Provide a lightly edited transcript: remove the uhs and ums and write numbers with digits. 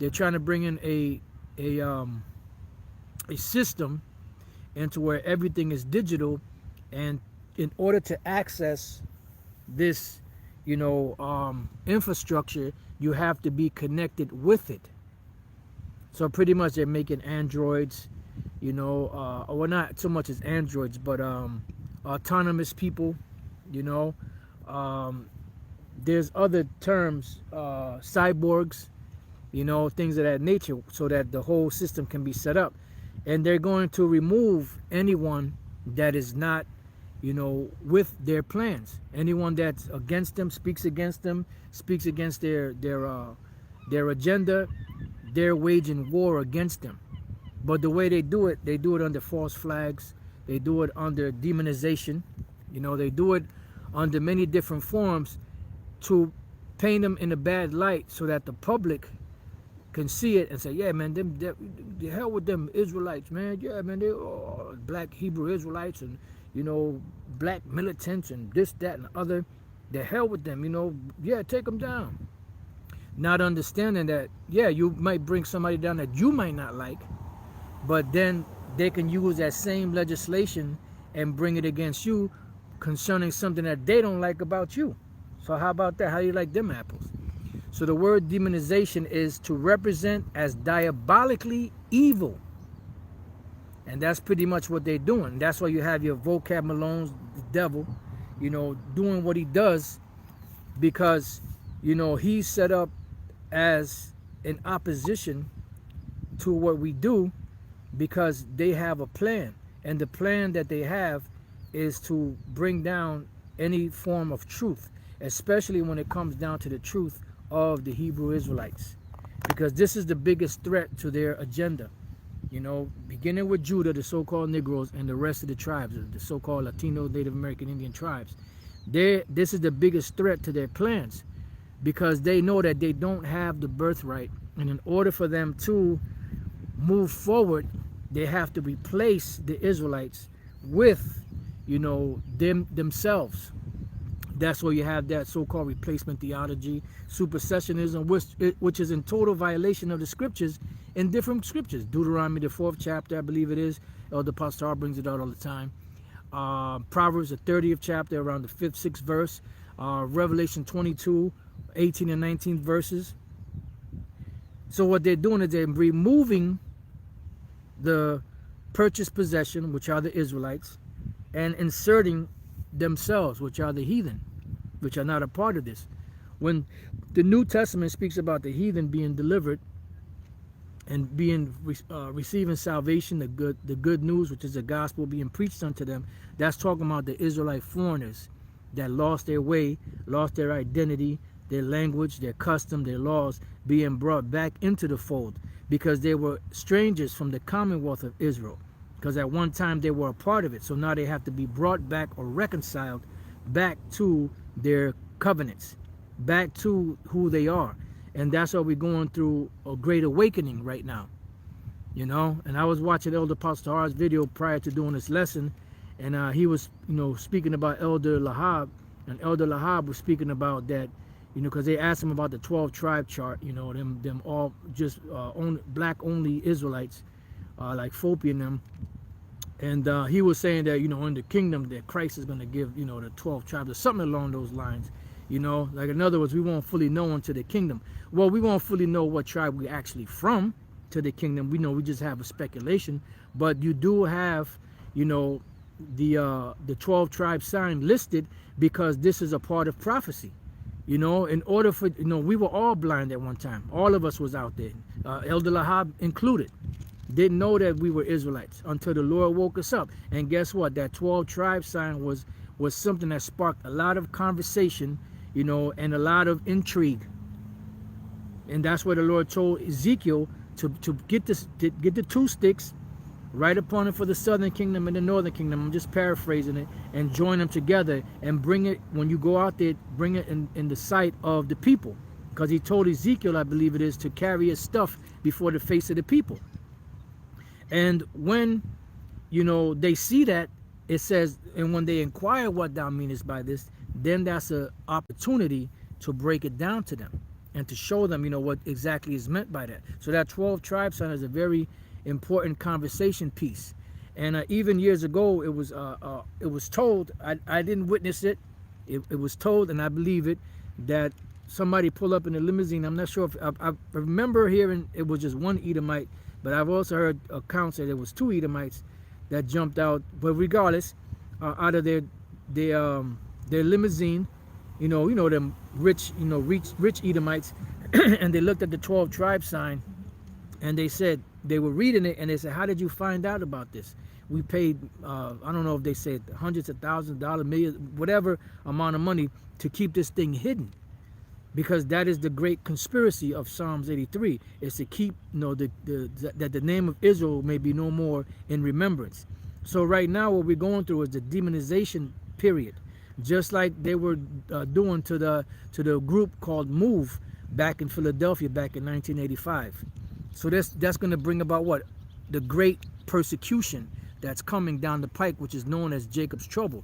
They're trying to bring in a system into where everything is digital, and in order to access this, infrastructure, you have to be connected with it. So pretty much they're making androids, well, not so much as androids, but autonomous people, you know. There's other terms, cyborgs, things of that nature, so that the whole system can be set up. And they're going to remove anyone that is not, with their plans. Anyone that's against them, speaks against their agenda. They're waging war against them. But the way they do it under false flags. They do it under demonization. They do it under many different forms to paint them in a bad light, so that the public can see it and say, yeah, man, the hell with them Israelites, man. Yeah, man, they are black Hebrew Israelites, and black militants, and this, that, and the other. The hell with them, yeah, take them down. Not understanding that, yeah, you might bring somebody down that you might not like, but then they can use that same legislation and bring it against you concerning something that they don't like about you. So how about that? How do you like them apples? So the word demonization is to represent as diabolically evil. And that's pretty much what they're doing. That's why you have your vocab Malone's, the devil, doing what he does, because, he's set up as an opposition to what we do, because they have a plan. And the plan that they have is to bring down any form of truth, especially when it comes down to the truth of the Hebrew Israelites, because this is the biggest threat to their agenda. Beginning with Judah, the so-called Negroes, and the rest of the tribes, the so-called Latino, Native American, Indian tribes. This is the biggest threat to their plans, because they know that they don't have the birthright, and in order for them to move forward, they have to replace the Israelites with, themselves. That's where you have that so-called replacement theology, supersessionism, which is in total violation of the scriptures, in different scriptures. Deuteronomy, the 4th chapter, I believe it is. Elder Apostle Ahrayamlab brings it out all the time. Proverbs, the 30th chapter, around the 5th, 6th verse. Revelation 22, 18 and 19 verses. So what they're doing is they're removing the purchased possession, which are the Israelites, and inserting themselves, which are the heathen, which are not a part of this. When the New Testament speaks about the heathen being delivered and being receiving salvation, the good news, which is the gospel being preached unto them, that's talking about the Israelite foreigners that lost their way, lost their identity, their language, their custom, their laws, being brought back into the fold, because they were strangers from the commonwealth of Israel, because at one time they were a part of it. So now they have to be brought back or reconciled back to their covenants, back to who they are. And that's why we're going through a great awakening right now, And I was watching Elder Apostle Ahrayamlab's video prior to doing this lesson, and he was, speaking about Elder Lahab, and Elder Lahab was speaking about that, because they asked him about the 12 tribe chart, them all just black only Israelites, like Fopi and them. And he was saying that, in the kingdom that Christ is going to give, the 12 tribes, or something along those lines. Like in other words, we won't fully know unto the kingdom. Well, we won't fully know what tribe we actually from to the kingdom. We know we just have a speculation. But you do have, the 12 tribe sign listed, because this is a part of prophecy. In order for, we were all blind at one time. All of us was out there, Elder Lahab included. Didn't know that we were Israelites until the Lord woke us up. And guess what? That 12 tribe sign was something that sparked a lot of conversation, and a lot of intrigue. And that's where the Lord told Ezekiel to get the 2 sticks, right upon it for the southern kingdom and the northern kingdom. I'm just paraphrasing it, and join them together and bring it, when you go out there, bring it in the sight of the people. Because he told Ezekiel, I believe it is, to carry his stuff before the face of the people. And when, they see that, it says, and when they inquire what thou meanest by this, then that's an opportunity to break it down to them. and to show them, what exactly is meant by that. So that 12 tribe sign is a very important conversation piece. And even years ago, it was told. I didn't witness it. It was told, and I believe it, that somebody pulled up in a limousine. I'm not sure if I remember hearing it was just one Edomite, but I've also heard accounts that it was two Edomites that jumped out. But regardless, out of their limousine, them rich Edomites, and they looked at the 12 tribe sign, and they said, they were reading it, and they said, how did you find out about this? We paid, I don't know if they said hundreds of thousands of dollars, millions, whatever amount of money to keep this thing hidden. Because that is the great conspiracy of Psalms 83, is to keep, that the name of Israel may be no more in remembrance. So right now what we're going through is the demonization period, just like they were doing to the group called Move back in Philadelphia back in 1985. So that's going to bring about what? The great persecution that's coming down the pike, which is known as Jacob's trouble.